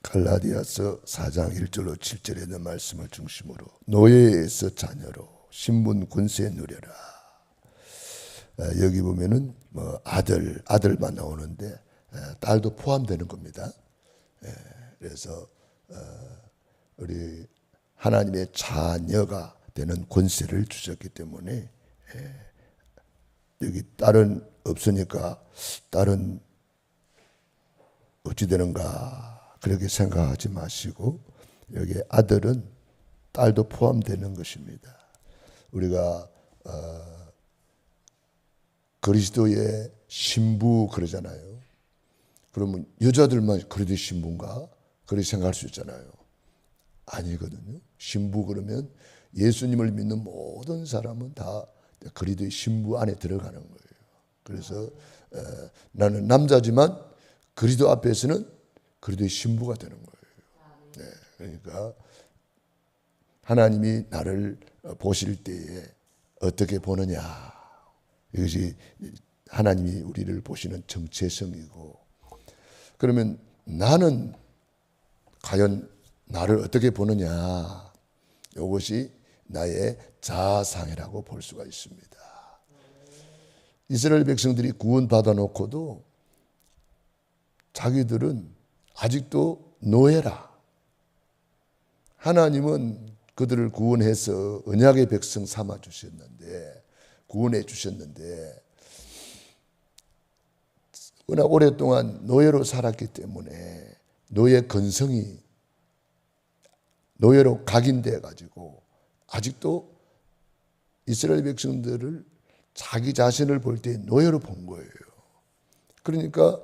갈라디아서 4장 1절로 7절에 있는 말씀을 중심으로 노예에서 자녀로 신분 권세 누려라. 여기 보면은 뭐 아들만 나오는데 딸도 포함되는 겁니다. 그래서 우리 하나님의 자녀가 되는 권세를 주셨기 때문에 여기 딸은 없으니까 딸은 어찌 되는가 그렇게 생각하지 마시고 여기 아들은 딸도 포함되는 것입니다. 우리가 그리스도의 신부 그러잖아요. 그러면 여자들만 그리스도의 신부인가? 그렇게 생각할 수 있잖아요. 아니거든요. 신부 그러면 예수님을 믿는 모든 사람은 다 그리스도의 신부 안에 들어가는 거예요. 그래서 나는 남자지만 그리스도 앞에서는 그리스도의 신부가 되는 거예요. 네, 그러니까 하나님이 나를 보실 때에 어떻게 보느냐, 이것이 하나님이 우리를 보시는 정체성이고, 그러면 나는 과연 나를 어떻게 보느냐, 이것이 나의 자아상이라고 볼 수가 있습니다. 이스라엘 백성들이 구원받아 놓고도 자기들은 아직도 노예라. 하나님은 그들을 구원해서 언약의 백성 삼아 주셨는데, 구원해 주셨는데 워낙 오랫동안 노예로 살았기 때문에 노예 근성이 노예로 각인돼 가지고 아직도 이스라엘 백성들을 자기 자신을 볼 때 노예로 본 거예요. 그러니까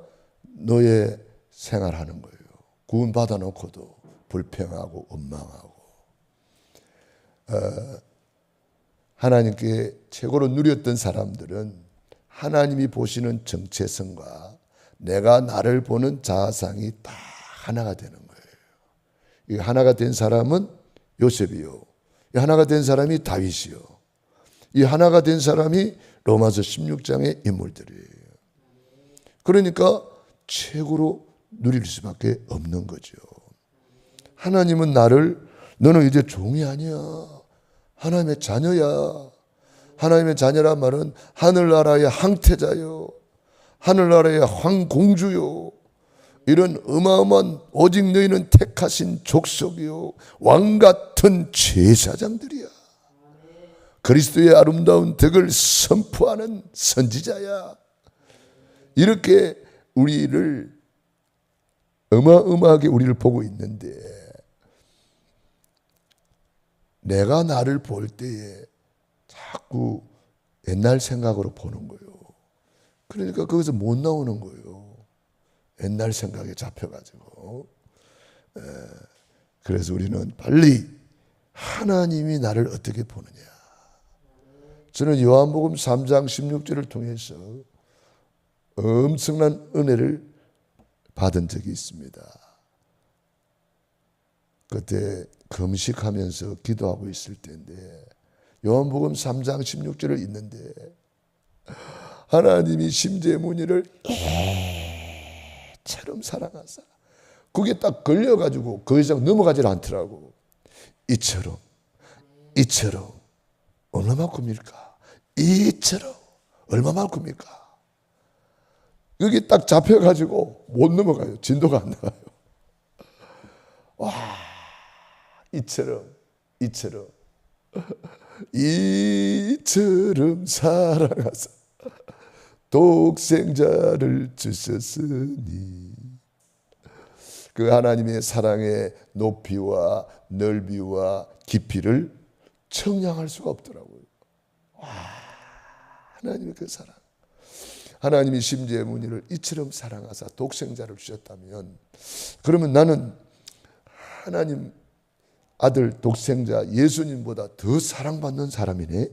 노예 생활하는 거예요. 구원 받아 놓고도 불평하고 원망하고, 하나님께 최고로 누렸던 사람들은 하나님이 보시는 정체성과 내가 나를 보는 자아상이 다 하나가 되는 거예요. 이 하나가 된 사람은 요셉이요, 이 하나가 된 사람이 다윗이요, 이 하나가 된 사람이 로마서 16장의 인물들이에요. 그러니까 최고로 누릴 수밖에 없는 거죠. 하나님은 너는 이제 종이 아니야, 하나님의 자녀야. 하나님의 자녀란 말은 하늘나라의 항태자요, 하늘나라의 황공주요, 이런 어마어마한 오직 너희는 택하신 족속이요, 왕같은 제사장들이야. 그리스도의 아름다운 덕을 선포하는 선지자야. 이렇게 우리를 어마어마하게 우리를 보고 있는데, 내가 나를 볼 때에 자꾸 옛날 생각으로 보는 거예요. 그러니까 거기서 못 나오는 거예요. 옛날 생각에 잡혀가지고. 그래서 우리는 빨리 하나님이 나를 어떻게 보느냐. 저는 요한복음 3장 16절을 통해서 엄청난 은혜를 받은 적이 있습니다. 그때 금식하면서 기도하고 있을 때인데 요한복음 3장 16절을 읽는데 하나님이 심재문이를 애처럼 사랑하사, 그게 딱 걸려가지고 그 이상 넘어가질 않더라고. 이처럼 얼마만큼일까? 이처럼 얼마만큼일까? 여기 딱 잡혀가지고 못 넘어가요. 진도가 안 나가요. 와, 이처럼 사랑하사 독생자를 주셨으니, 그 하나님의 사랑의 높이와 넓이와 깊이를 청량할 수가 없더라고요. 와, 하나님의 그 사랑, 하나님이 심지어 문의를 이처럼 사랑하사 독생자를 주셨다면, 그러면 나는 하나님 아들 독생자 예수님보다 더 사랑받는 사람이네.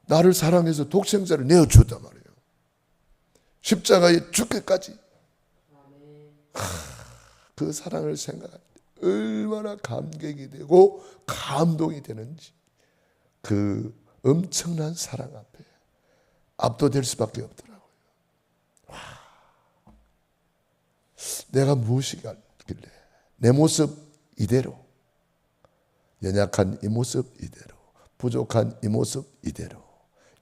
나를 사랑해서 독생자를 내어주었단 말이에요. 십자가에 죽기까지. 그 사랑을 생각할 때 얼마나 감격이 되고 감동이 되는지, 그 엄청난 사랑 앞에 압도될 수밖에 없더라고요. 와, 내가 무엇이길래 내 모습 이대로, 연약한 이 모습 이대로, 부족한 이 모습 이대로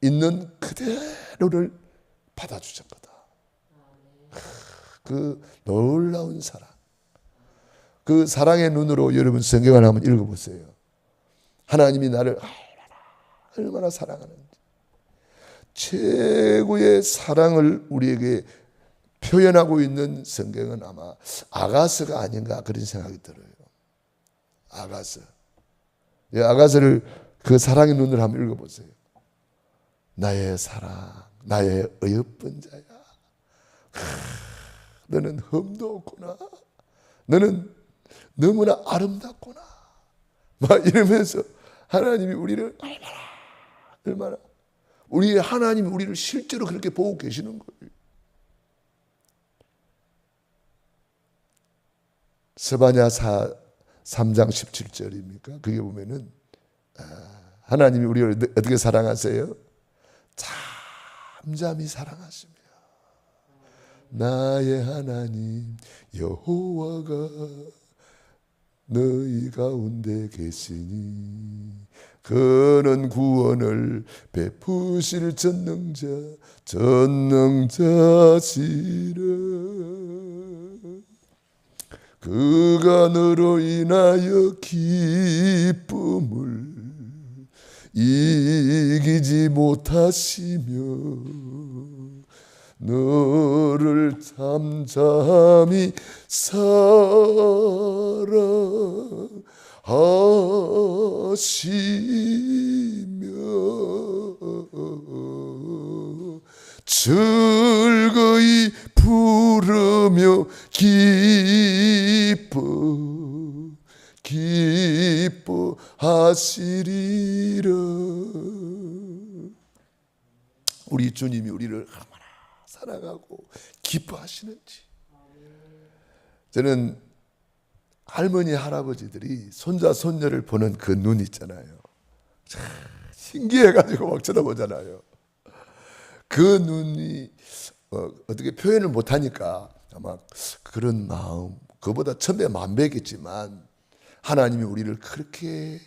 있는 그대로를 받아주셨거든. 그 놀라운 사랑, 그 사랑의 눈으로 여러분 성경을 한번 읽어보세요. 하나님이 나를 얼마나 사랑하는지, 최고의 사랑을 우리에게 표현하고 있는 성경은 아마 아가서가 아닌가 그런 생각이 들어요. 아가서. 아가서를 그 사랑의 눈으로 한번 읽어보세요. 나의 사랑, 나의 어여쁜 자야. 너는 흠도 없구나. 너는 너무나 아름답구나. 막 이러면서 하나님이 우리를 얼마나 우리 하나님이 우리를 실제로 그렇게 보고 계시는 거예요. 스바냐 3장 17절입니까? 그게 보면은 하나님이 우리를 어떻게 사랑하세요? 잠잠히 사랑하시며 나의 하나님 여호와가 너희 가운데 계시니 그는 구원을 베푸실 전능자시라. 그가 너로 인하여 기쁨을 이기지 못하시며 너를 잠잠히 사랑하시며 즐거이 부르며 기뻐하시리라. 우리 주님이 우리를 얼마나 사랑하고 기뻐하시는지. 저는 할머니 할아버지들이 손자 손녀를 보는 그 눈 있잖아요. 참 신기해가지고 막 쳐다보잖아요. 그 눈이 어떻게 표현을 못하니까 아마 그런 마음, 그보다 천배 만배겠지만 하나님이 우리를 그렇게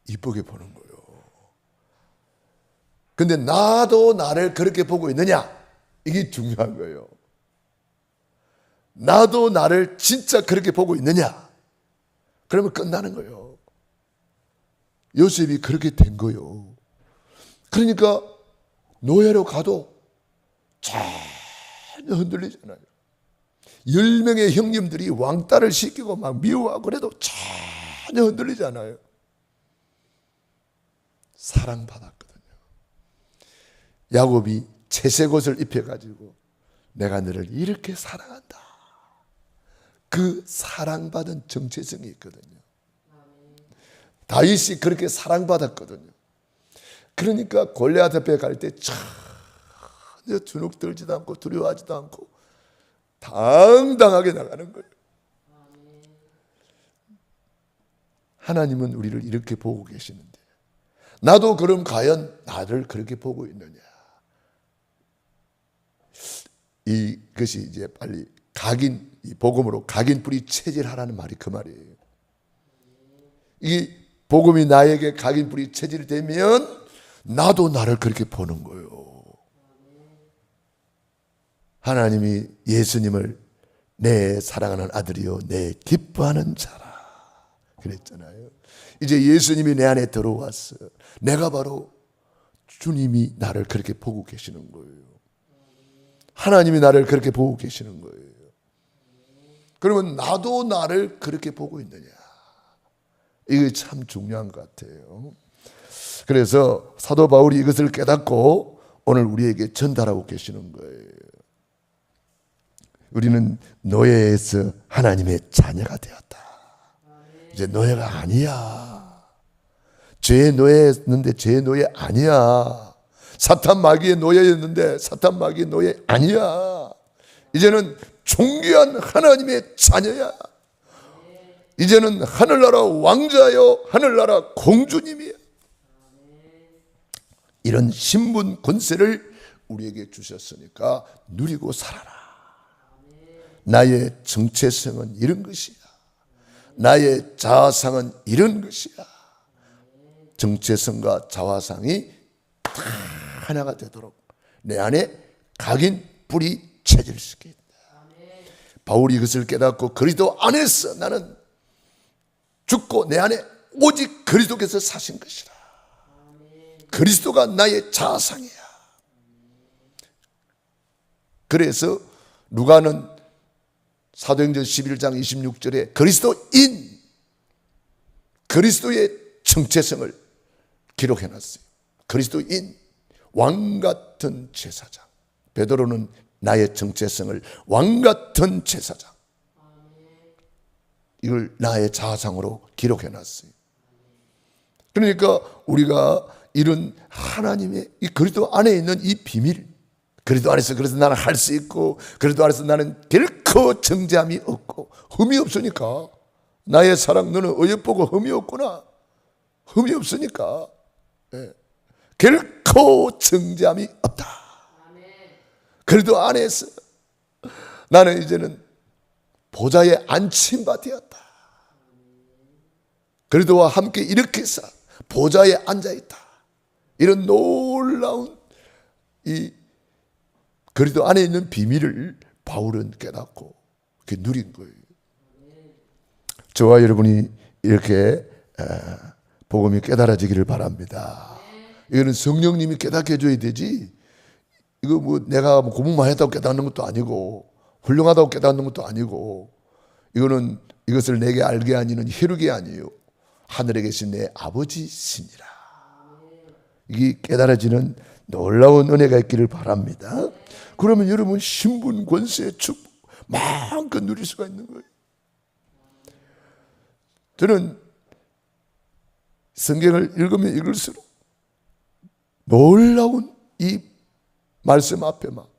이쁘게 보는 거예요. 근데 나도 나를 그렇게 보고 있느냐? 이게 중요한 거예요. 나도 나를 진짜 그렇게 보고 있느냐? 그러면 끝나는 거예요. 요셉이 그렇게 된 거예요. 그러니까 노예로 가도 전혀 흔들리잖아요. 10명의 형님들이 왕따를 시키고 막 미워하고 그래도 전혀 흔들리지 않아요. 사랑받았거든요. 야곱이 채색 옷을 입혀가지고 내가 너를 이렇게 사랑한다. 그 사랑받은 정체성이 있거든요. 다윗이 그렇게 사랑받았거든요. 그러니까 골리앗 앞에 갈 때 전혀 주눅 들지도 않고 두려워하지도 않고 당당하게 나가는 거예요. 하나님은 우리를 이렇게 보고 계시는데 나도 그럼 과연 나를 그렇게 보고 있느냐? 이것이 이제 빨리 이 복음으로 각인 뿌리 체질하라는 말이 그 말이에요. 이 복음이 나에게 각인 뿌리 체질되면 나도 나를 그렇게 보는 거예요. 하나님이 예수님을 내 사랑하는 아들이요 내 기뻐하는 자라 그랬잖아요. 이제 예수님이 내 안에 들어왔어. 내가 바로 주님이 나를 그렇게 보고 계시는 거예요. 하나님이 나를 그렇게 보고 계시는 거예요. 그러면 나도 나를 그렇게 보고 있느냐? 이게 참 중요한 것 같아요. 그래서 사도 바울이 이것을 깨닫고 오늘 우리에게 전달하고 계시는 거예요. 우리는 노예에서 하나님의 자녀가 되었다. 이제 노예가 아니야. 죄의 노예였는데 죄의 노예 아니야. 사탄 마귀의 노예였는데 사탄 마귀의 노예 아니야. 이제는 존귀한 하나님의 자녀야. 이제는 하늘나라 왕자요 하늘나라 공주님이야. 이런 신분 권세를 우리에게 주셨으니까 누리고 살아라. 나의 정체성은 이런 것이야. 나의 자아상은 이런 것이야. 정체성과 자아상이 다 하나가 되도록 내 안에 각인 뿌리 체질 수 있게. 바울이 이것을 깨닫고 그리스도 안에서 나는 죽고 내 안에 오직 그리스도께서 사신 것이라. 그리스도가 나의 자아상이야. 그래서 누가는 사도행전 11장 26절에 그리스도인, 그리스도의 정체성을 기록해놨어요. 그리스도인, 왕같은 제사장. 베드로는 나의 정체성을 왕같은 제사장, 이걸 나의 자아상으로 기록해놨어요. 그러니까 우리가 이런 하나님의 이 그리스도 안에 있는 이 비밀, 그리스도 안에서 그래서 나는 할 수 있고, 그리스도 안에서 나는 결코 정죄함이 없고, 흠이 없으니까. 나의 사랑 너는 어여쁘고 흠이 없구나. 흠이 없으니까 결코 정죄함이 없다. 그리스도 안에서 나는 이제는 보좌에 앉힌바 되었다. 그리스도와 함께 이렇게 해서 보좌에 앉아있다. 이런 놀라운 이 그리스도 안에 있는 비밀을 바울은 깨닫고 이렇게 누린 거예요. 저와 여러분이 이렇게 복음이 깨달아지기를 바랍니다. 이거는 성령님이 깨닫게 해줘야 되지, 이거 뭐 내가 뭐 공부만 했다고 깨닫는 것도 아니고 훌륭하다고 깨닫는 것도 아니고, 이거는 이것을 내게 알게 하니는 혈육이 아니요 하늘에 계신 내 아버지시니라. 이게 깨달아지는 놀라운 은혜가 있기를 바랍니다. 그러면 여러분 신분, 권세, 축복 마음껏 누릴 수가 있는 거예요. 저는 성경을 읽으면 읽을수록 놀라운 이 말씀 앞에 막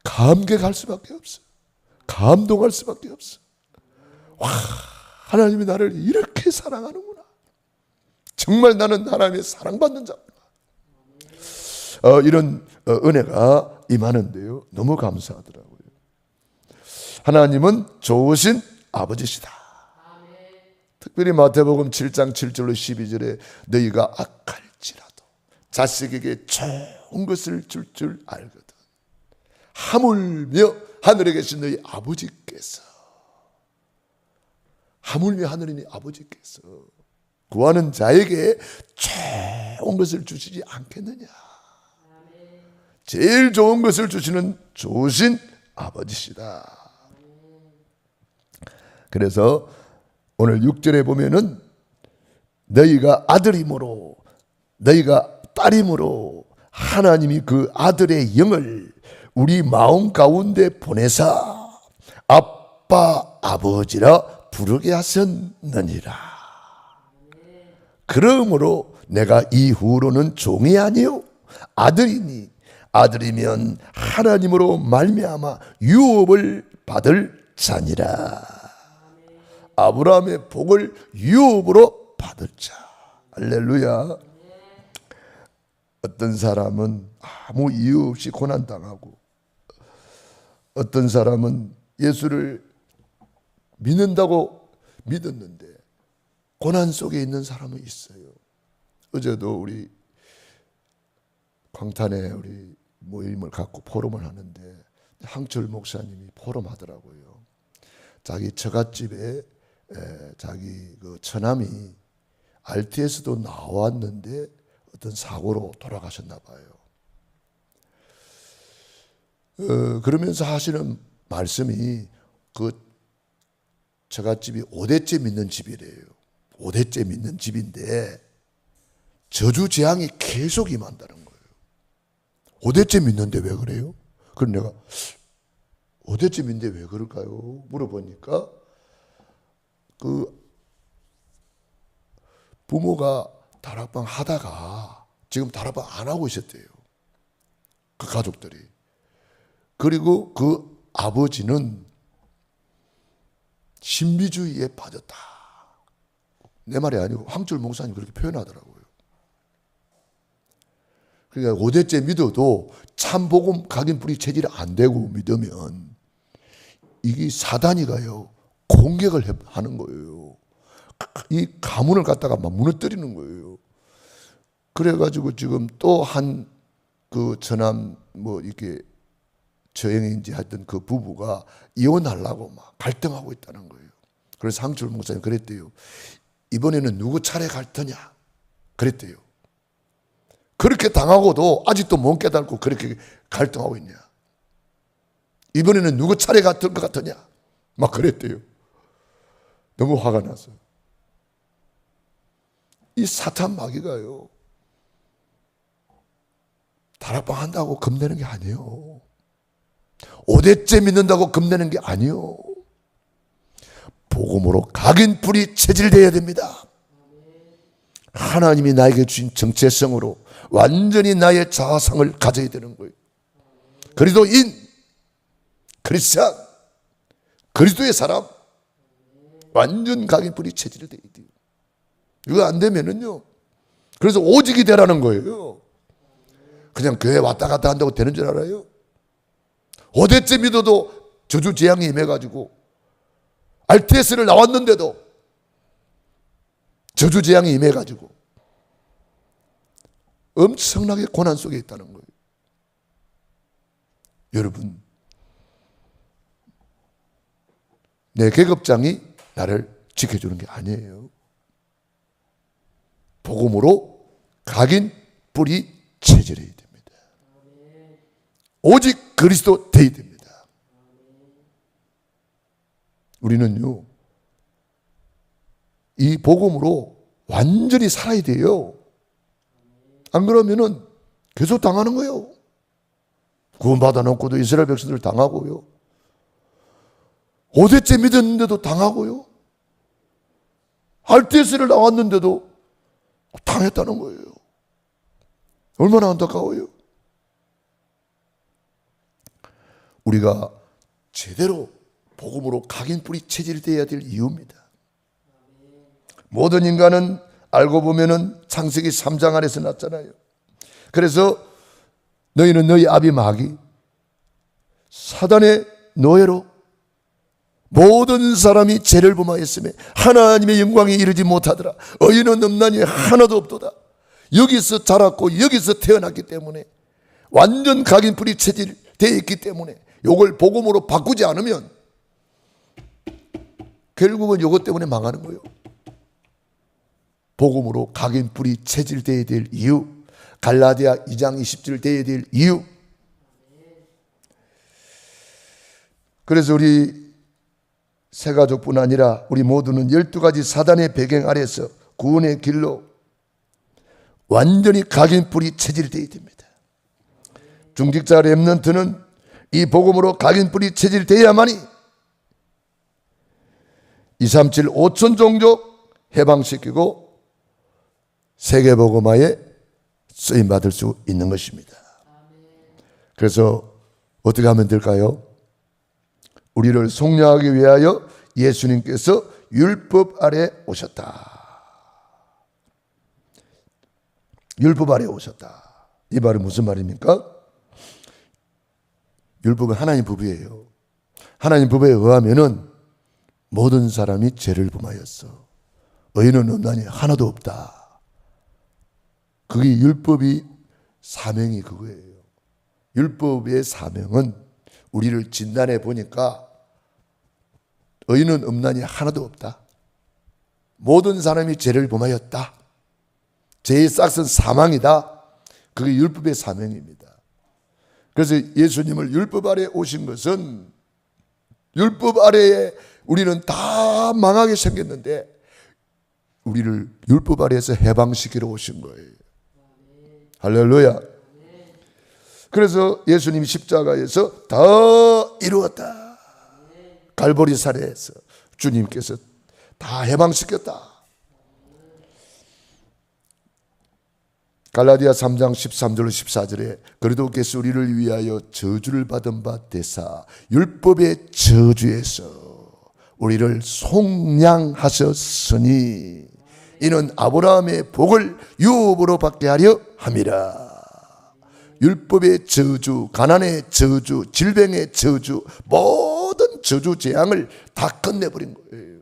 감격할 수밖에 없어. 감동할 수밖에 없어. 와, 하나님이 나를 이렇게 사랑하는구나. 정말 나는 하나님의 사랑받는 자구나. 이런 은혜가 임하는데요, 너무 감사하더라고요. 하나님은 좋으신 아버지시다. 특별히 마태복음 7장 7절로 12절에 너희가 악할지라도 자식에게 좋은 것을 줄 줄 알거든. 하물며 하늘에 계신 너희 아버지께서, 하물며 하늘에 있는 아버지께서 구하는 자에게 좋은 것을 주시지 않겠느냐. 제일 좋은 것을 주시는 좋으신 아버지시다. 그래서 오늘 6절에 보면은 너희가 아들이므로, 너희가 딸이므로 하나님이 그 아들의 영을 우리 마음 가운데 보내사 아빠 아버지라 부르게 하셨느니라. 그러므로 내가 이후로는 종이 아니요 아들이니, 아들이면 하나님으로 말미암아 유업을 받을 자니라. 아브라함의 복을 유업으로 받을 자. 할렐루야. 어떤 사람은 아무 이유 없이 고난당하고, 어떤 사람은 예수를 믿는다고 믿었는데 고난 속에 있는 사람은 있어요. 어제도 우리 광탄에 우리 모임을 갖고 포럼을 하는데 항철 목사님이 포럼하더라고요. 자기 처갓집에 자기 그 처남이 RTS도 나왔는데 어떤 사고로 돌아가셨나 봐요. 그러면서 하시는 말씀이 그 처갓집이 5대째 믿는 집이래요. 5대째 믿는 집인데 저주 재앙이 계속 임한다는 거예요. 5대째 믿는데 왜 그래요? 그럼 내가 5대째 믿는데 왜 그럴까요? 물어보니까 그 부모가 다락방 하다가 지금 다락방 안 하고 있었대요. 그 가족들이. 그리고 그 아버지는 신비주의에 빠졌다. 내 말이 아니고 황철 목사님 그렇게 표현하더라고요. 그러니까 5대째 믿어도 참 복음 각인 뿌리 체질이 안 되고 믿으면 이게 사단이가요 공격을 하는 거예요. 이 가문을 갖다가 막 무너뜨리는 거예요. 그래가지고 지금 또 한 그 저남 뭐 이렇게 저행인지 하여튼 그 부부가 이혼하려고 막 갈등하고 있다는 거예요. 그래서 상철 목사님 그랬대요. 이번에는 누구 차례 갈 터냐? 그랬대요. 그렇게 당하고도 아직도 못 깨닫고 그렇게 갈등하고 있냐? 이번에는 누구 차례 같을 것 같으냐? 막 그랬대요. 너무 화가 나서. 이 사탄 마귀가요, 다락방 한다고 겁내는 게 아니에요. 5대째 믿는다고 겁내는 게 아니에요. 복음으로 각인불이 체질되어야 됩니다. 하나님이 나에게 주신 정체성으로 완전히 나의 자아상을 가져야 되는 거예요. 그리스도인, 크리스찬, 그리스도의 사람, 완전 각인불이 체질되어야 돼요. 이거 안 되면은요, 그래서 오직이 되라는 거예요. 그냥 교회 왔다 갔다 한다고 되는 줄 알아요? 5대째 믿어도 저주재앙이 임해가지고 RTS를 나왔는데도 저주재앙이 임해가지고 엄청나게 고난 속에 있다는 거예요. 여러분, 내 계급장이 나를 지켜주는 게 아니에요. 복음으로 각인 뿌리 체질해야 됩니다. 오직 그리스도 되어야 됩니다. 우리는요, 이 복음으로 완전히 살아야 돼요. 안 그러면은 계속 당하는 거예요. 구원받아 놓고도 이스라엘 백성들 당하고요. 5대째 믿었는데도 당하고요. RTS를 나왔는데도 당했다는 거예요. 얼마나 안타까워요. 우리가 제대로 복음으로 각인뿌리 체질되어야 될 이유입니다. 모든 인간은 알고 보면은 창세기 3장 안에서 났잖아요. 그래서 너희는 너희 아비 마귀 사단의 노예로 모든 사람이 죄를 범하였으며 하나님의 영광에 이르지 못하더라. 의인은 없나니 하나도 없도다. 여기서 자랐고 여기서 태어났기 때문에 완전 각인뿌리 체질되어 있기 때문에 이걸 복음으로 바꾸지 않으면 결국은 이것 때문에 망하는 거예요. 복음으로 각인뿌리 체질되어야 될 이유, 갈라디아 2장 20절 되어야 될 이유. 그래서 우리 새가족뿐 아니라 우리 모두는 12가지 사단의 배경 아래서 구원의 길로 완전히 각인뿌리 체질되어야 됩니다. 중직자 렘넌트는 이 복음으로 각인뿌리 체질되어야만이 237 5천 종족 해방시키고 세계복음화에 쓰임받을 수 있는 것입니다. 그래서 어떻게 하면 될까요? 우리를 속량하기 위하여 예수님께서 율법 아래 오셨다. 율법 아래 오셨다. 이 말은 무슨 말입니까? 율법은 하나님 법이에요. 하나님 법에 의하면은 모든 사람이 죄를 범하였어. 의인은 없나니 하나도 없다. 그게 율법이 사명이 그거예요. 율법의 사명은 우리를 진단해 보니까 의인은 없나니 하나도 없다. 모든 사람이 죄를 범하였다. 죄의 싹은 사망이다. 그게 율법의 사명입니다. 그래서 예수님을 율법 아래에 오신 것은 율법 아래에 우리는 다 망하게 생겼는데 우리를 율법 아래에서 해방시키러 오신 거예요. 할렐루야. 그래서 예수님이 십자가에서 다 이루었다. 갈보리 사례에서 주님께서 다 해방시켰다. 갈라디아 3장 13절로 14절에 그리스도께서 우리를 위하여 저주를 받은 바 되사 율법의 저주에서 우리를 속량하셨으니 이는 아브라함의 복을 유업으로 받게 하려 함이라. 율법의 저주, 가난의 저주, 질병의 저주, 모든 저주 재앙을 다 끝내버린 거예요.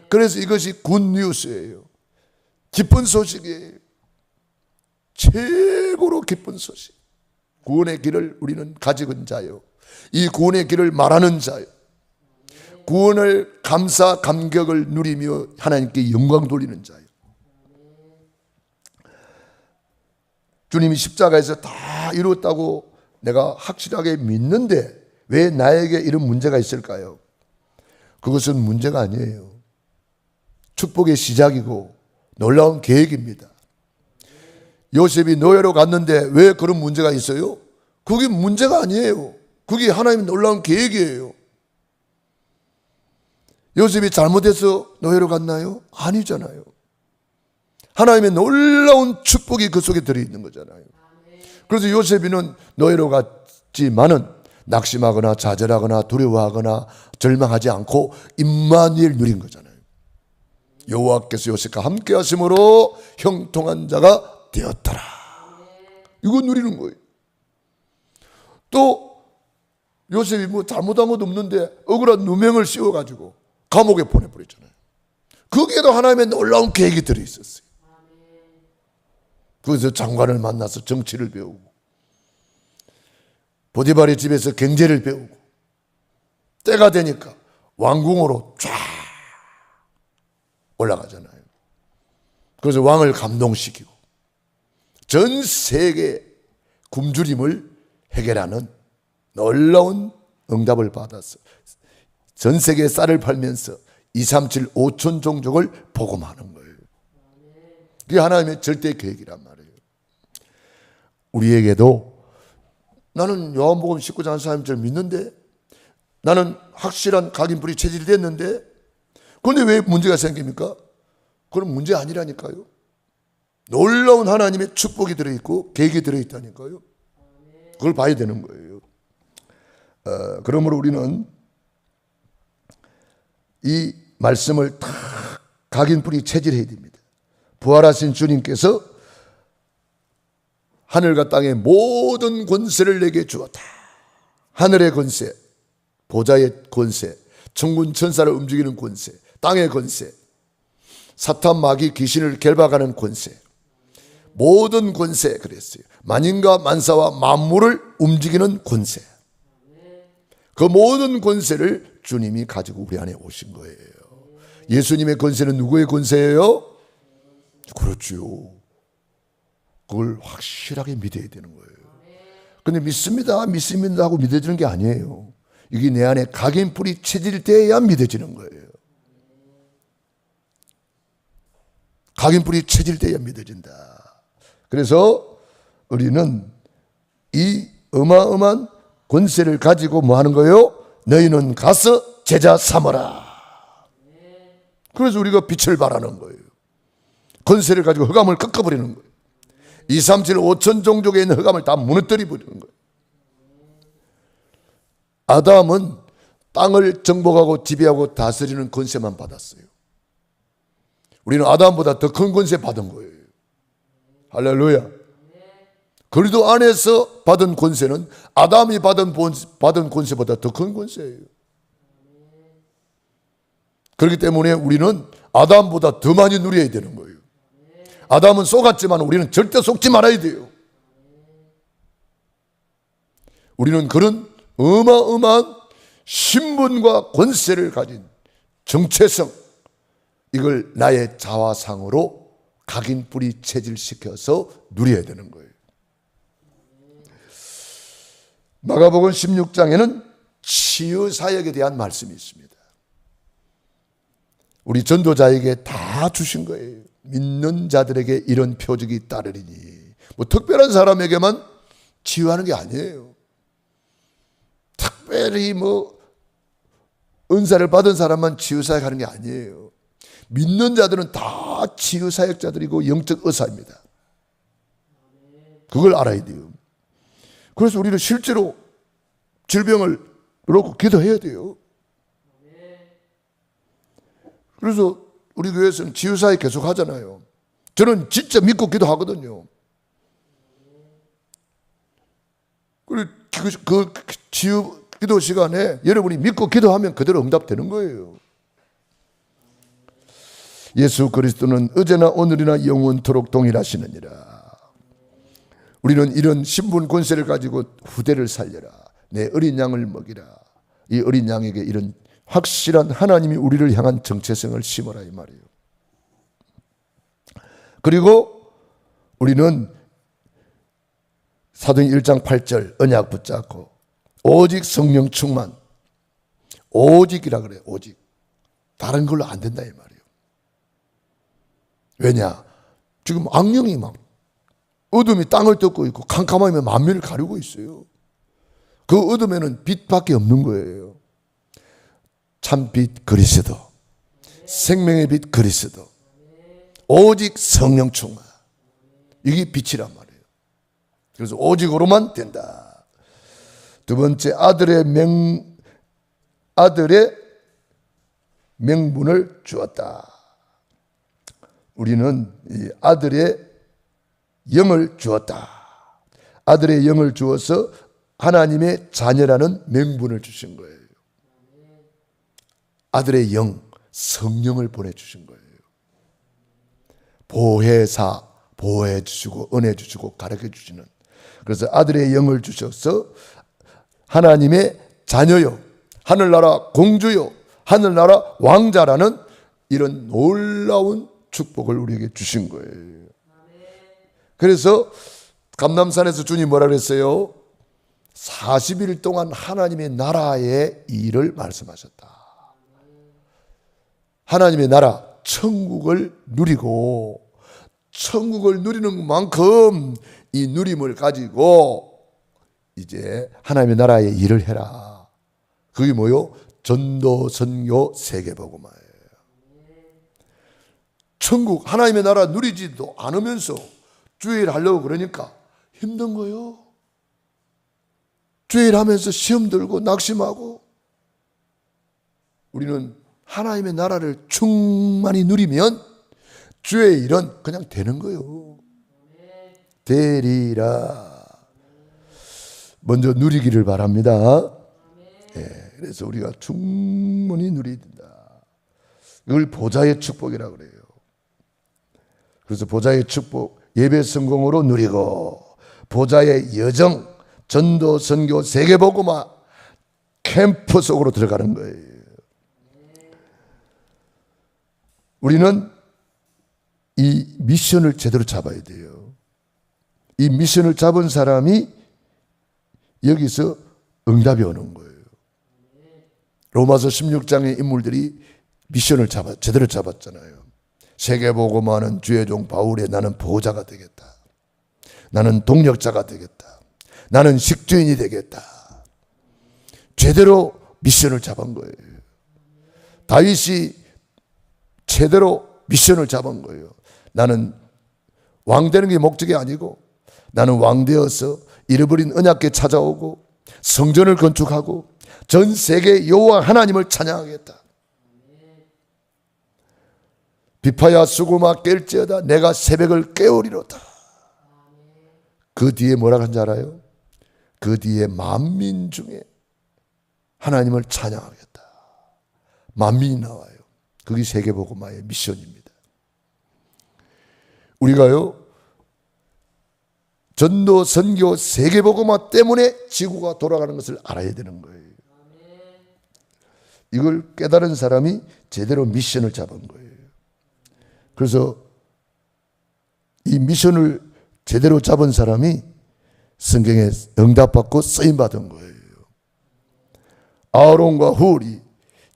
그래서 이것이 굿뉴스예요. 기쁜 소식이에요. 최고로 기쁜 소식. 구원의 길을 우리는 가지고 자요. 이 구원의 길을 말하는 자요. 구원을 감사 감격을 누리며 하나님께 영광 돌리는 자요. 주님이 십자가에서 다 이루었다고 내가 확실하게 믿는데 왜 나에게 이런 문제가 있을까요? 그것은 문제가 아니에요. 축복의 시작이고 놀라운 계획입니다. 요셉이 노예로 갔는데 왜 그런 문제가 있어요? 그게 문제가 아니에요. 그게 하나님의 놀라운 계획이에요. 요셉이 잘못해서 노예로 갔나요? 아니잖아요. 하나님의 놀라운 축복이 그 속에 들어있는 거잖아요. 그래서 요셉이는 노예로 갔지만은 낙심하거나 좌절하거나 두려워하거나 절망하지 않고 임마누엘 누린 거잖아요. 여호와께서 요셉과 함께 하심으로 형통한 자가 되었더라. 이거 누리는 거예요. 또 요셉이 뭐 잘못한 것도 없는데 억울한 누명을 씌워가지고 감옥에 보내버렸잖아요. 거기에도 하나님의 놀라운 계획이 들어있었어요. 거기서 장관을 만나서 정치를 배우고 보디발의 집에서 경제를 배우고 때가 되니까 왕궁으로 쫙 올라가잖아요. 그래서 왕을 감동시키고 전 세계 굶주림을 해결하는 놀라운 응답을 받았어. 전 세계에 쌀을 팔면서 237 5천 종족을 복음하는 거예요. 그게 하나님의 절대 계획이란 말이에요. 우리에게도 나는 요한복음 19장 3절 믿는데 나는 확실한 각인불이 체질이 됐는데 그런데 왜 문제가 생깁니까? 그건 문제 아니라니까요. 놀라운 하나님의 축복이 들어있고 계획이 들어있다니까요. 그걸 봐야 되는 거예요. 그러므로 우리는 이 말씀을 다 각인불이 체질해야 됩니다. 부활하신 주님께서 하늘과 땅의 모든 권세를 내게 주었다. 하늘의 권세, 보좌의 권세, 천군 천사를 움직이는 권세, 땅의 권세, 사탄 마귀 귀신을 결박하는 권세, 모든 권세 그랬어요. 만인과 만사와 만물을 움직이는 권세. 그 모든 권세를 주님이 가지고 우리 안에 오신 거예요. 예수님의 권세는 누구의 권세예요? 그렇죠. 그걸 확실하게 믿어야 되는 거예요. 근데 믿습니다 하고 믿어지는 게 아니에요. 이게 내 안에 각인불이 체질돼야 믿어지는 거예요. 각인불이 체질돼야 믿어진다. 그래서 우리는 이 어마어마한 권세를 가지고 뭐 하는 거예요? 너희는 가서 제자 삼아라. 그래서 우리가 빛을 발하는 거예요. 권세를 가지고 흑암을 꺾어버리는 거예요. 237 5천 종족에 있는 흑암을 다 무너뜨려 버리는 거예요. 아담은 땅을 정복하고 지배하고 다스리는 권세만 받았어요. 우리는 아담보다 더 큰 권세 받은 거예요. 할렐루야. 그리스도 안에서 받은 권세는 아담이 받은 권세보다 더 큰 권세예요. 그렇기 때문에 우리는 아담보다 더 많이 누려야 되는 거예요. 아담은 속았지만 우리는 절대 속지 말아야 돼요. 우리는 그런 어마어마한 신분과 권세를 가진 정체성, 이걸 나의 자화상으로 각인뿌리 체질시켜서 누려야 되는 거예요. 마가복음 16장에는 치유사역에 대한 말씀이 있습니다. 우리 전도자에게 다 주신 거예요. 믿는 자들에게 이런 표적이 따르리니. 뭐 특별한 사람에게만 치유하는 게 아니에요. 특별히 뭐 은사를 받은 사람만 치유사역 하는 게 아니에요. 믿는 자들은 다 치유사역자들이고 영적 의사입니다. 그걸 알아야 돼요. 그래서 우리는 실제로 질병을 놓고 기도해야 돼요. 그래서 우리 교회에서는 치유사역 계속 하잖아요. 저는 진짜 믿고 기도하거든요. 그리고 그 치유 기도 시간에 여러분이 믿고 기도하면 그대로 응답되는 거예요. 예수 그리스도는 어제나 오늘이나 영원토록 동일하시느니라. 우리는 이런 신분 권세를 가지고 후대를 살려라. 내 어린 양을 먹이라. 이 어린 양에게 이런 확실한 하나님이 우리를 향한 정체성을 심어라 이 말이에요. 그리고 우리는 사도행 1장 8절 언약 붙잡고 오직 성령 충만, 오직이라 그래요. 오직. 다른 걸로 안 된다 이 말이에요. 왜냐? 지금 악령이 막 어둠이 땅을 덮고 있고 캄캄하면 만민을 가리고 있어요. 그 어둠에는 빛밖에 없는 거예요. 참빛 그리스도, 생명의 빛 그리스도, 오직 성령 충만. 이게 빛이란 말이에요. 그래서 오직으로만 된다. 두 번째, 아들의 명분을 주었다. 우리는 이 아들의 영을 주었다. 아들의 영을 주어서 하나님의 자녀라는 명분을 주신 거예요. 아들의 영, 성령을 보내주신 거예요. 보혜사, 보호해 주시고 은혜 주시고 가르쳐 주시는. 그래서 아들의 영을 주셔서 하나님의 자녀요, 하늘나라 공주요, 하늘나라 왕자라는 이런 놀라운 축복을 우리에게 주신 거예요. 그래서 감람산에서 주님 뭐라 그랬어요? 40일 동안 하나님의 나라의 일을 말씀하셨다. 하나님의 나라, 천국을 누리고 천국을 누리는 만큼 이 누림을 가지고 이제 하나님의 나라의 일을 해라. 그게 뭐요? 전도, 선교, 세계복음화예요. 천국, 하나님의 나라 누리지도 않으면서 주일 하려고 그러니까 힘든 거요. 주일 하면서 시험 들고 낙심하고. 우리는 하나님의 나라를 충만히 누리면 주의 일은 그냥 되는 거요. 되리라. 먼저 누리기를 바랍니다. 예, 그래서 우리가 충분히 누려야 된다. 이걸 보좌의 축복이라고 그래요. 그래서 보좌의 축복, 예배 성공으로 누리고 보좌의 여정, 전도, 선교, 세계복음화 캠프 속으로 들어가는 거예요. 우리는 이 미션을 제대로 잡아야 돼요. 이 미션을 잡은 사람이 여기서 응답이 오는 거예요. 로마서 16장의 인물들이 미션을 제대로 잡았잖아요. 세계복음화는 주의 종 바울의 나는 보호자가 되겠다. 나는 동력자가 되겠다. 나는 식주인이 되겠다. 제대로 미션을 잡은 거예요. 다윗이 제대로 미션을 잡은 거예요. 나는 왕 되는 게 목적이 아니고 나는 왕 되어서 잃어버린 언약궤 찾아오고 성전을 건축하고 전 세계 여호와 하나님을 찬양하겠다. 비파야 수고마 깰지어다 내가 새벽을 깨우리로다. 그 뒤에 뭐라고 한지 알아요? 그 뒤에 만민 중에 하나님을 찬양하겠다. 만민이 나와요. 그게 세계복음화의 미션입니다. 우리가요 전도, 선교, 세계복음화 때문에 지구가 돌아가는 것을 알아야 되는 거예요. 이걸 깨달은 사람이 제대로 미션을 잡은 거예요. 그래서 이 미션을 제대로 잡은 사람이 성경에 응답받고 쓰임받은 거예요. 아론과 훌이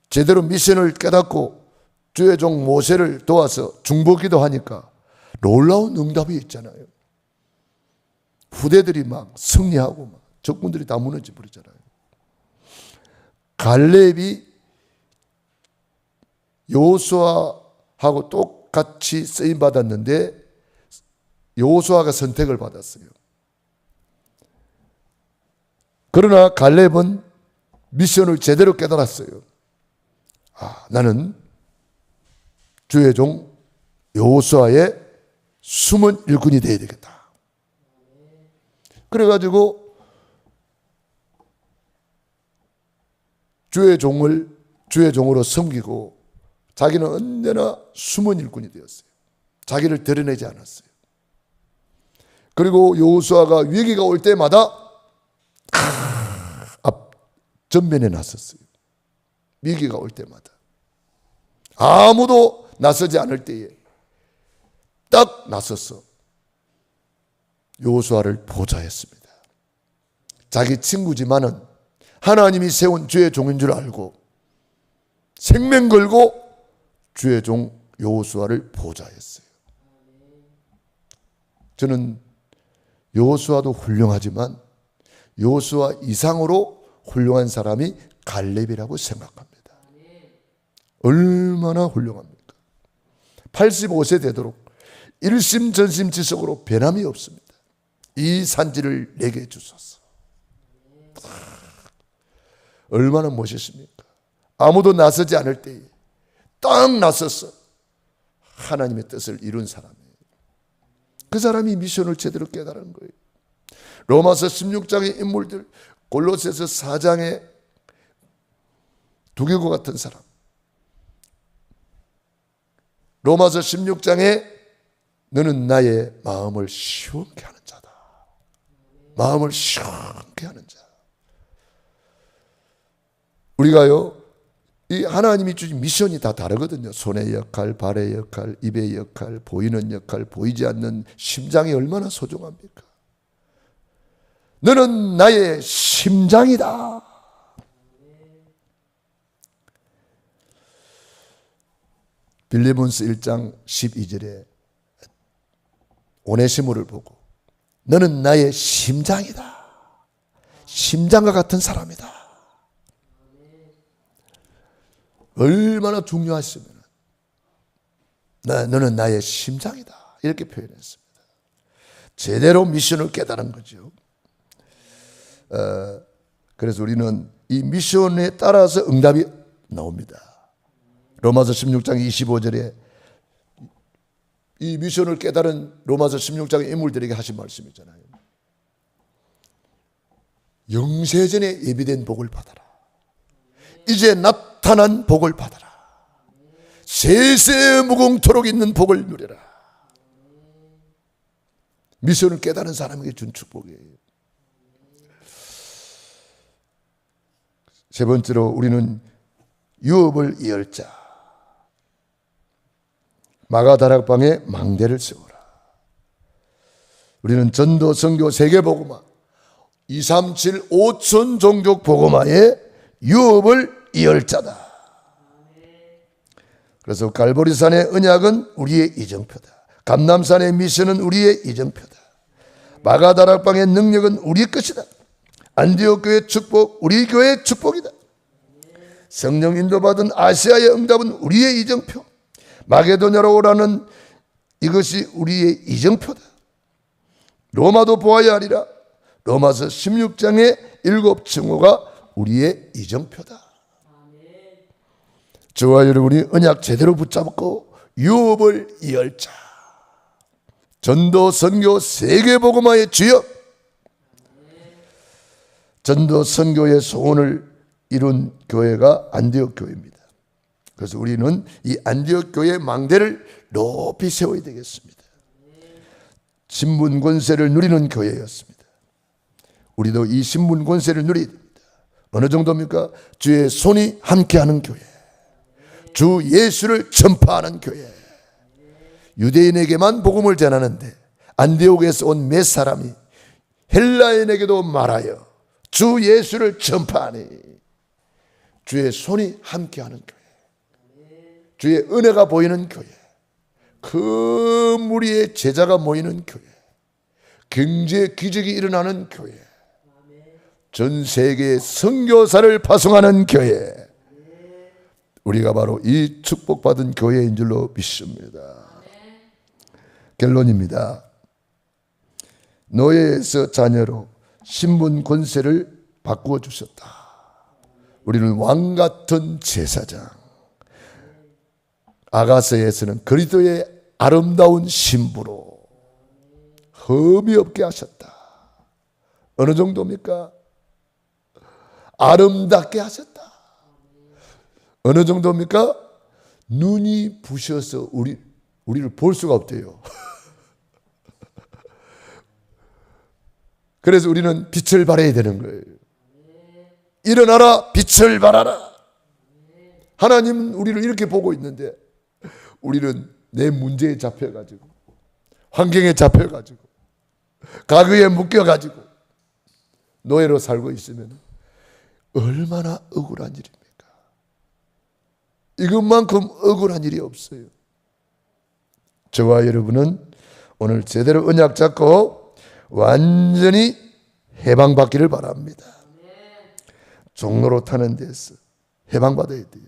제대로 미션을 깨닫고 주의 종 모세를 도와서 중보기도 하니까 놀라운 응답이 있잖아요. 후대들이 막 승리하고 막 적군들이 다 무너져 버리잖아요. 갈렙이 여호수아하고 똑같이 쓰임 받았는데 여호수아가 선택을 받았어요. 그러나 갈렙은 미션을 제대로 깨달았어요. 나는 주의 종 여호수아의 숨은 일꾼이 되어야 되겠다. 그래가지고 주의 종으로 섬기고 자기는 언제나 숨은 일꾼이 되었어요. 자기를 드러내지 않았어요. 그리고 여호수아가 위기가 올 때마다 전면에 나섰어요. 위기가 올 때마다 아무도 나서지 않을 때에 딱 나섰어 여호수아를 보좌했습니다. 자기 친구지만은 하나님이 세운 주의 종인 줄 알고 생명 걸고 주의 종 여호수아를 보좌했어요. 저는 여호수아도 훌륭하지만 여호수아 이상으로 훌륭한 사람이 갈렙이라고 생각합니다. 얼마나 훌륭합니까? 85세 되도록 일심전심지석으로 변함이 없습니다. 이 산지를 내게 주소서. 얼마나 멋있습니까? 아무도 나서지 않을 때에 딱 나서서 하나님의 뜻을 이룬 사람이에요. 그 사람이 미션을 제대로 깨달은 거예요. 로마서 16장의 인물들, 골로새서 4장의 두개고 같은 사람, 로마서 16장에 너는 나의 마음을 시원케 하는 자다. 마음을 시원케 하는 자. 우리가요, 이 하나님이 주신 미션이 다 다르거든요. 손의 역할, 발의 역할, 입의 역할, 보이는 역할, 보이지 않는 심장이 얼마나 소중합니까? 너는 나의 심장이다. 빌립보서 1장 12절에 오네시모를 보고 너는 나의 심장이다. 심장과 같은 사람이다. 얼마나 중요하시면 너는 나의 심장이다. 이렇게 표현했습니다. 제대로 미션을 깨달은 거죠. 그래서 우리는 이 미션에 따라서 응답이 나옵니다. 로마서 16장 25절에 이 미션을 깨달은 로마서 16장의 인물들에게 하신 말씀이잖아요. 영세전에 예비된 복을 받아라. 이제 나타난 복을 받아라. 세세 무궁토록 있는 복을 누려라. 미션을 깨달은 사람에게 준 축복이에요. 세 번째로 우리는 유업을 이을 자. 마가다락방에 망대를 세우라. 우리는 전도, 선교, 세계복음화, 237 5천 종족 복음화에 유업을 이을 자다. 그래서 갈보리산의 언약은 우리의 이정표다. 감남산의 미션은 우리의 이정표다. 마가다락방의 능력은 우리 것이다. 안디옥 교회 축복, 우리 교회의 축복이다. 성령 인도받은 아시아의 응답은 우리의 이정표. 마게도냐로 오라는 이것이 우리의 이정표다. 로마도 보아야 하리라. 로마서 16장의 7 증오가 우리의 이정표다. 저와 여러분이 언약 제대로 붙잡고 유업을 이을 자. 전도, 선교, 세계복음화의 주역. 전도, 선교의 소원을 이룬 교회가 안디옥 교회입니다. 그래서 우리는 이 안디옥 교회의 망대를 높이 세워야 되겠습니다. 신분 권세를 누리는 교회였습니다. 우리도 이 신분 권세를 누려야 됩니다. 어느 정도입니까? 주의 손이 함께하는 교회, 주 예수를 전파하는 교회. 유대인에게만 복음을 전하는데 안디옥에서 온 몇 사람이 헬라인에게도 말하여 주 예수를 전파하니 주의 손이 함께하는 교회, 주의 은혜가 보이는 교회, 그 무리의 제자가 모이는 교회, 경제 기적이 일어나는 교회, 전 세계에 선교사를 파송하는 교회. 우리가 바로 이 축복받은 교회인 줄로 믿습니다. 결론입니다. 노예에서 자녀로 신분 권세를 바꾸어 주셨다. 우리는 왕같은 제사장. 아가서에서는 그리스도의 아름다운 신부로 흠이 없게 하셨다. 어느 정도입니까? 아름답게 하셨다. 어느 정도입니까? 눈이 부셔서 우리를 볼 수가 없대요. 그래서 우리는 빛을 발해야 되는 거예요. 일어나라, 빛을 발하라. 하나님은 우리를 이렇게 보고 있는데 우리는 내 문제에 잡혀가지고, 환경에 잡혀가지고, 가구에 묶여가지고 노예로 살고 있으면 얼마나 억울한 일입니까? 이것만큼 억울한 일이 없어요. 저와 여러분은 오늘 제대로 언약 잡고 완전히 해방받기를 바랍니다. 종로로 타는 데서 해방받아야 돼요.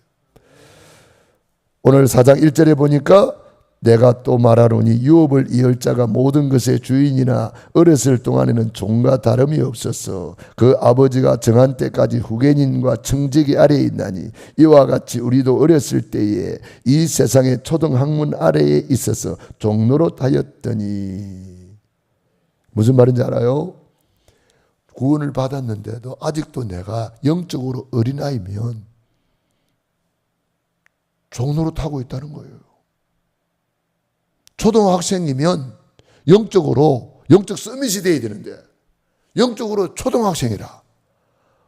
오늘 4장 1절에 보니까 내가 또 말하노니 유업을 이을 자가 모든 것의 주인이나 어렸을 동안에는 종과 다름이 없었어. 그 아버지가 정한 때까지 후견인과 청지기 아래에 있나니 이와 같이 우리도 어렸을 때에 이 세상의 초등학문 아래에 있어서 종로로 타였더니. 무슨 말인지 알아요? 구원을 받았는데도 아직도 내가 영적으로 어린아이면 종로로 타고 있다는 거예요. 초등학생이면 영적 서밋이 돼야 되는데 영적으로 초등학생이라.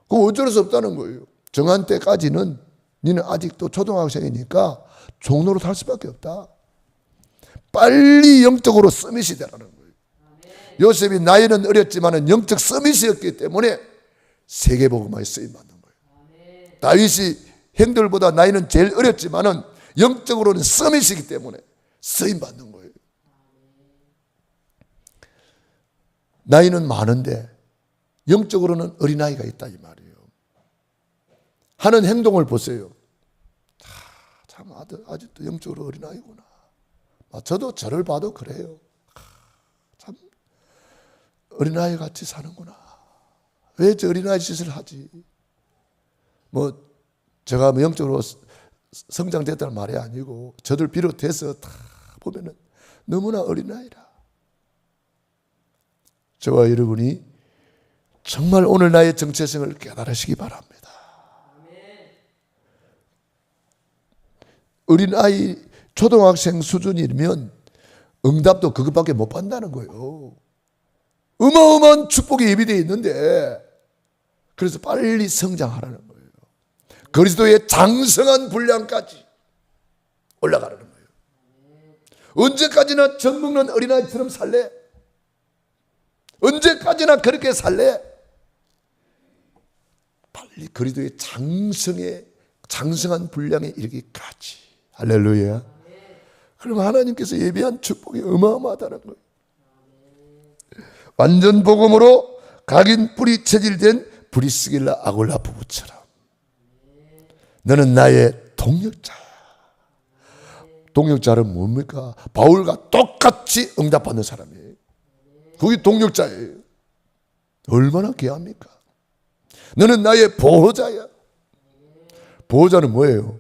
그럼 어쩔 수 없다는 거예요. 정한 때까지는 너는 아직도 초등학생이니까 종로로 탈 수밖에 없다. 빨리 영적으로 서밋이 되라는 거예요. 요셉이 나이는 어렸지만 영적 서밋이었기 때문에 세계복음화에 쓰임받는 거예요. 다윗이 형들보다 나이는 제일 어렸지만 영적으로는 서밋이기 때문에 쓰임받는 거예요. 나이는 많은데 영적으로는 어린아이가 있다 이 말이에요. 하는 행동을 보세요. 참 아직도 영적으로 어린아이구나. 저도 저를 봐도 그래요. 참 어린아이 같이 사는구나. 왜 저 어린아이 짓을 하지? 제가 영적으로 성장됐다는 말이 아니고 저들 비롯해서 다 보면은 너무나 어린아이라. 저와 여러분이 정말 오늘 나의 정체성을 깨달으시기 바랍니다. 어린아이 초등학생 수준이면 응답도 그것밖에 못 받는다는 거예요. 어마어마한 축복이 예비되어 있는데 그래서 빨리 성장하라는 거예요. 그리스도의 장성한 분량까지 올라가라는 거예요. 언제까지나 젖 먹는 어린아이처럼 살래? 언제까지나 그렇게 살래? 빨리 그리스도의 장성한 분량에 이르기까지. 할렐루야. 그럼 하나님께서 예비한 축복이 어마어마하다는 거예요. 완전 복음으로 각인 뿌리 체질된 브리스길라 아굴라 부부처럼 너는 나의 동역자야. 동역자는 뭡니까? 바울과 똑같이 응답받는 사람이에요. 그게 동역자예요. 얼마나 귀합니까? 너는 나의 보호자야. 보호자는 뭐예요?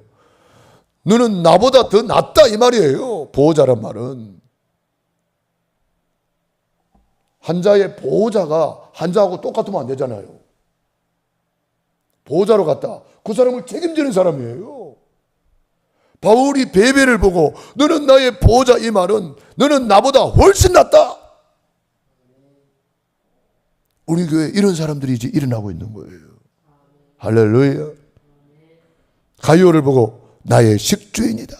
너는 나보다 더 낫다 이 말이에요. 보호자란 말은 환자의 보호자가 환자하고 똑같으면 안 되잖아요. 보호자로 갔다. 그 사람을 책임지는 사람이에요. 바울이 베베를 보고 너는 나의 보호자 이 말은 너는 나보다 훨씬 낫다. 우리 교회에 이런 사람들이 이제 일어나고 있는 거예요. 할렐루야. 가이오를 보고 나의 식주인이다.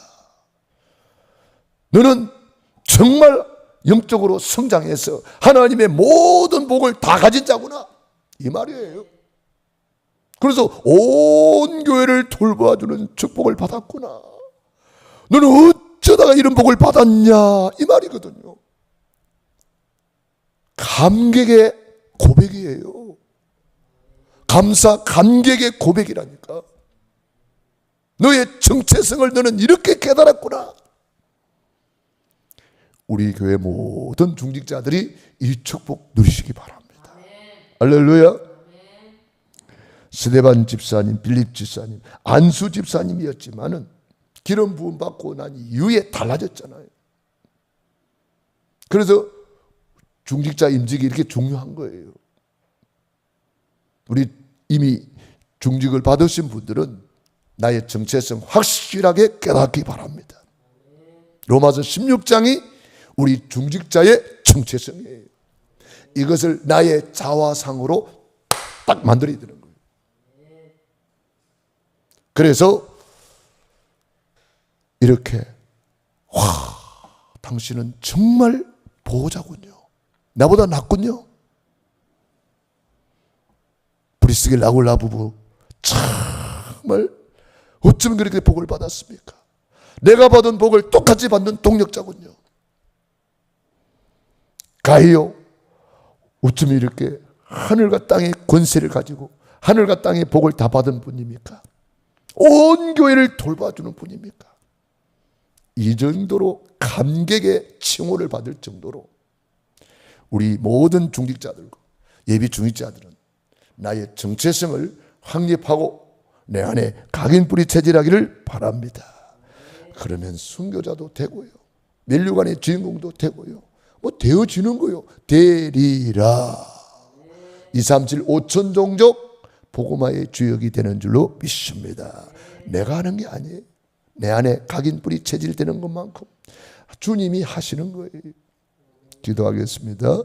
너는 정말 영적으로 성장해서 하나님의 모든 복을 다 가진 자구나 이 말이에요. 그래서 온 교회를 돌봐주는 축복을 받았구나. 너는 어쩌다가 이런 복을 받았냐 이 말이거든요. 감격의 고백이에요. 감격의 고백이라니까. 너의 정체성을 너는 이렇게 깨달았구나. 우리 교회 모든 중직자들이 이 축복 누리시기 바랍니다. 할렐루야. 스데반 집사님, 빌립 집사님, 안수 집사님이었지만은 기름 부음 받고 난 이후에 달라졌잖아요. 그래서 중직자 임직이 이렇게 중요한 거예요. 우리 이미 중직을 받으신 분들은 나의 정체성 확실하게 깨닫기 바랍니다. 로마서 16장이 우리 중직자의 정체성이에요. 이것을 나의 자화상으로 딱 만들어야 되는 거예요. 그래서 이렇게 당신은 정말 보호자군요. 나보다 낫군요. 브리스길 라굴라 부부 정말 어쩌면 그렇게 복을 받았습니까? 내가 받은 복을 똑같이 받는 동력자군요. 가히요, 어쩌면 이렇게 하늘과 땅의 권세를 가지고 하늘과 땅의 복을 다 받은 분입니까? 온 교회를 돌봐주는 분입니까? 이 정도로 감격의 칭호를 받을 정도로 우리 모든 중직자들과 예비 중직자들은 나의 정체성을 확립하고 내 안에 각인뿌리 체질하기를 바랍니다. 그러면 순교자도 되고요, 면류관의 주인공도 되고요, 뭐 되어지는 거요. 되리라. 237 5천 종족 복음화의 주역이 되는 줄로 믿습니다. 내가 하는 게 아니에요. 내 안에 각인뿌리 체질되는 것만큼 주님이 하시는 거예요. 기도하겠습니다.